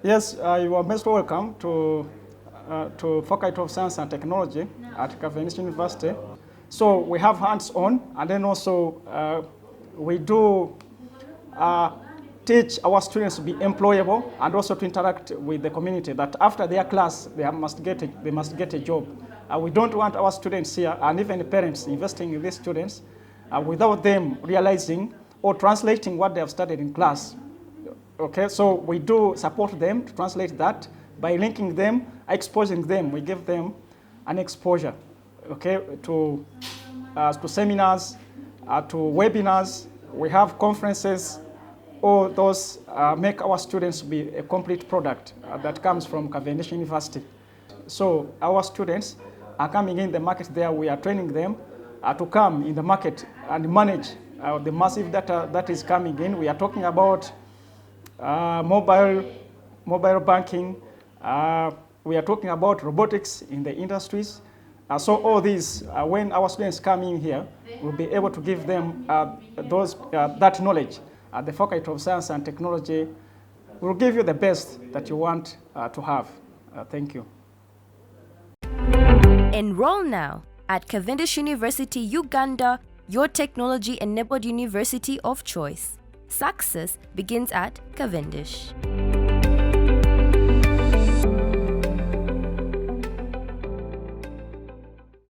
Yes, you are most welcome to Faculty of Science and Technology at Cavendish University. So we have hands-on, and then also we do teach our students to be employable and also to interact with the community, that after their class they must get a job. We don't want our students here, and even the parents, investing in these students without them realizing or translating what they have studied in class. Okay, so we do support them to translate that by linking them, exposing them. We give them an exposure, okay, to seminars, to webinars. We have conferences. All those make our students be a complete product that comes from Cavendish University. So our students are coming in the market there. We are training them to come in the market and manage the massive data that is coming in. We are talking about mobile banking. We are talking about robotics in the industries. So all these, when our students come in here, we'll be able to give them that knowledge. The Faculty of Science and Technology will give you the best that you want to have. Thank you. Enroll now at Cavendish University Uganda, your technology-enabled university of choice. Success begins at Cavendish.